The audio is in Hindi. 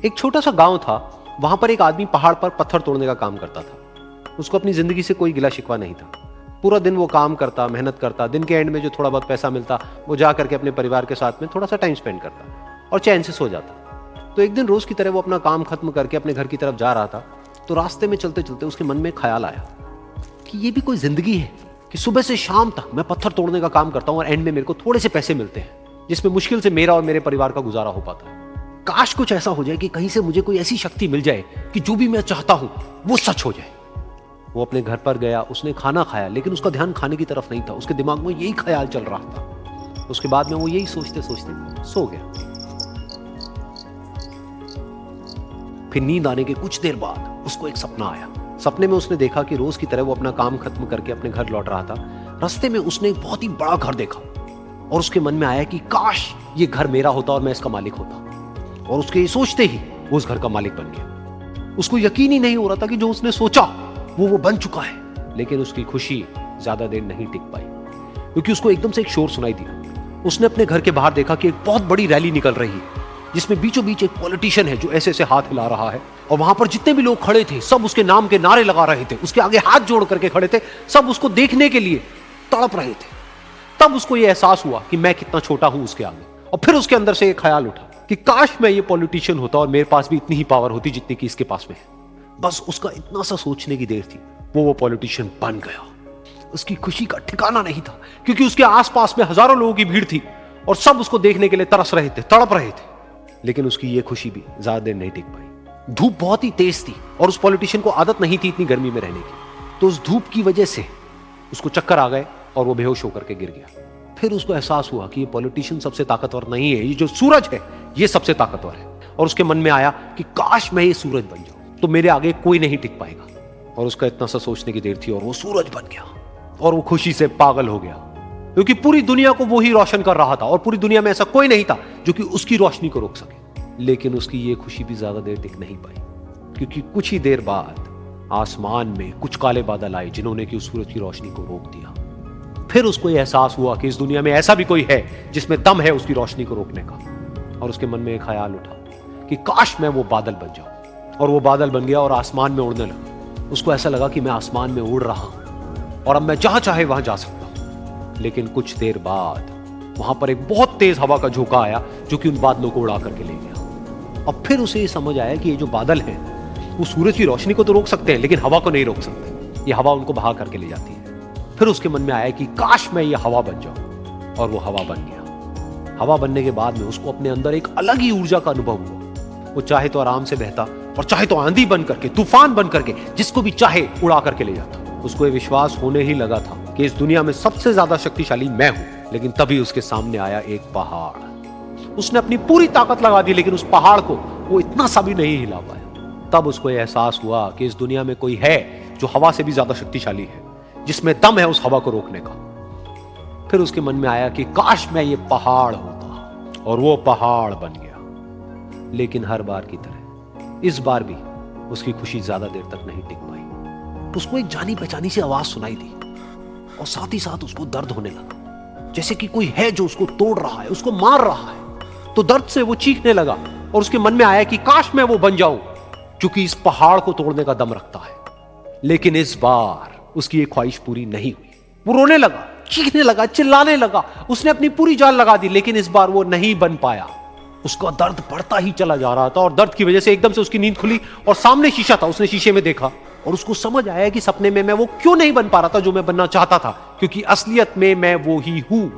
एक छोटा सा गांव था, वहां पर एक आदमी पहाड़ पर पत्थर तोड़ने का काम करता था। उसको अपनी जिंदगी से कोई गिला शिकवा नहीं था। पूरा दिन वो काम करता, मेहनत करता, दिन के एंड में जो थोड़ा बहुत पैसा मिलता वो जा करके अपने परिवार के साथ में थोड़ा सा टाइम स्पेंड करता और चैन से सो जाता। तो एक दिन रोज की तरह वो अपना काम खत्म करके अपने घर की तरफ जा रहा था, तो रास्ते में चलते चलते उसके मन में ख्याल आया कि ये भी कोई जिंदगी है कि सुबह से शाम तक मैं पत्थर तोड़ने का काम करता हूं और एंड में मेरे को थोड़े से पैसे मिलते हैं, जिसमें मुश्किल से मेरा और मेरे परिवार का गुजारा हो पाता है। काश कुछ ऐसा हो जाए कि कहीं से मुझे कोई ऐसी शक्ति मिल जाए कि जो भी मैं चाहता हूं वो सच हो जाए। वो अपने घर पर गया, उसने खाना खाया, लेकिन उसका ध्यान खाने की तरफ नहीं था। उसके दिमाग में यही ख्याल चल रहा था। उसके बाद में वो यही सोचते सोचते सो गया। फिर नींद आने के कुछ देर बाद उसको एक सपना आया। सपने में उसने देखा कि रोज की तरह वो अपना काम खत्म करके अपने घर लौट रहा था। रास्ते में उसने एक बहुत ही बड़ा घर देखा और उसके मन में आया कि काश ये घर मेरा होता और मैं इसका मालिक होता। और उसके ये सोचते ही वो उस घर का मालिक बन गया। उसको यकीन ही नहीं हो रहा था कि जो उसने सोचा वो बन चुका है। लेकिन उसकी खुशी ज्यादा देर नहीं टिक पाई, क्योंकि उसको एकदम से एक शोर सुनाई दिया। उसने अपने घर के बाहर देखा कि एक बहुत बड़ी रैली निकल रही है, जिसमें बीचों बीच एक पॉलिटिशियन है जो ऐसे ऐसे हाथ हिला रहा है। और वहां पर जितने भी लोग खड़े थे सब उसके नाम के नारे लगा रहे थे, उसके आगे हाथ जोड़ करके खड़े थे, सब उसको देखने के लिए तड़प रहे थे। तब उसको यह एहसास हुआ कि मैं कितना छोटा हूं उसके आगे। और फिर उसके अंदर से एक ख्याल उठा कि काश मैं ये पॉलिटिशियन होता और मेरे पास भी इतनी ही पावर होती जितनी कि इसके पास में है। बस उसका इतना सा सोचने की देर थी, वो पॉलिटिशियन बन गया। उसकी खुशी का ठिकाना नहीं था, क्योंकि उसके आसपास में हजारों लोगों की भीड़ थी और सब उसको देखने के लिए तरस रहे थे, तड़प रहे थे। लेकिन उसकी ये खुशी भी ज्यादा देर नहीं टिक पाई। धूप बहुत ही तेज थी और उस पॉलिटिशियन को आदत नहीं थी इतनी गर्मी में रहने की। तो उस धूप की वजह से उसको चक्कर आ गए और वो बेहोश होकर के गिर गया। फिर उसको एहसास हुआ कि ये पॉलिटिशियन सबसे ताकतवर नहीं है, ये जो सूरज है ये सबसे ताकतवर है। और उसके मन में आया कि काश मैं ये सूरज बन जाऊं तो मेरे आगे कोई नहीं टिक पाएगा। और उसका इतना सा सोचने की देर थी और वो सूरज बन गया। और वो खुशी से पागल हो गया, क्योंकि पूरी दुनिया को वो ही रोशन कर रहा था और पूरी दुनिया में ऐसा कोई नहीं था जो कि उसकी रोशनी को रोक सके। लेकिन उसकी ये खुशी भी ज्यादा देर टिक नहीं पाई, क्योंकि कुछ ही देर बाद आसमान में कुछ काले बादल आए जिन्होंने कि उस सूरज की रोशनी को रोक दिया। फिर उसको यह एहसास हुआ कि इस दुनिया में ऐसा भी कोई है जिसमें दम है उसकी रोशनी को रोकने का। और उसके मन में एक ख्याल उठा कि काश मैं वो बादल बन जाऊं। और वो बादल बन गया और आसमान में उड़ने लगा। उसको ऐसा लगा कि मैं आसमान में उड़ रहा हूं और अब मैं जहां चाहे वहां जा सकता हूं। लेकिन कुछ देर बाद वहां पर एक बहुत तेज हवा का झोंका आया जो कि उन बादलों को उड़ा करके ले गया। अब फिर उसे ये समझ आया कि ये जो बादल हैं वो सूरज की रोशनी को तो रोक सकते हैं, लेकिन हवा को नहीं रोक सकते। ये हवा उनको बहा करके ले जाती है। फिर उसके मन में आया कि काश मैं ये हवा बन जाऊं। और वो हवा बन गया। हवा बनने के बाद में उसको अपने अंदर एक अलग ही ऊर्जा का अनुभव हुआ। वो चाहे तो आराम से बहता और चाहे तो आंधी बन करके, तूफान बन करके, जिसको भी चाहे उड़ा करके ले जाता। उसको ये विश्वास होने ही लगा था कि इस दुनिया में सबसे ज्यादा शक्तिशाली मैं हूं। लेकिन तभी उसके सामने आया एक पहाड़। उसने अपनी पूरी ताकत लगा दी, लेकिन उस पहाड़ को वो इतना सा भी नहीं हिला पाया। तब उसको यह एहसास हुआ कि इस दुनिया में कोई है जो हवा से भी ज्यादा शक्तिशाली है, जिसमें दम है उस हवा को रोकने का। फिर उसके मन में आया कि काश मैं ये पहाड़ होता। और वो पहाड़ बन गया। लेकिन हर बार की तरह इस बार भी उसकी खुशी ज्यादा देर तक नहीं टिक पाई। उसको एक जानी पहचानी सी आवाज सुनाई दी और साथ ही साथ उसको दर्द होने लगा, जैसे कि कोई है जो उसको तोड़ रहा है, उसको मार रहा है। तो दर्द से वो चीखने लगा और उसके मन में आया कि काश मैं वो बन जाऊं क्योंकि इस पहाड़ को तोड़ने का दम रखता है। लेकिन इस बार उसकी ये ख्वाहिश पूरी नहीं हुई। वो रोने लगा, चीखने लगा, चिल्लाने लगा। उसने अपनी पूरी जान लगा दी, लेकिन इस बार वो नहीं बन पाया। उसका दर्द बढ़ता ही चला जा रहा था और दर्द की वजह से एकदम से उसकी नींद खुली और सामने शीशा था। उसने शीशे में देखा और उसको समझ आया कि सपने में मैं वो क्यों नहीं बन पा रहा था जो मैं बनना चाहता था, क्योंकि असलियत में मैं वो ही हूं।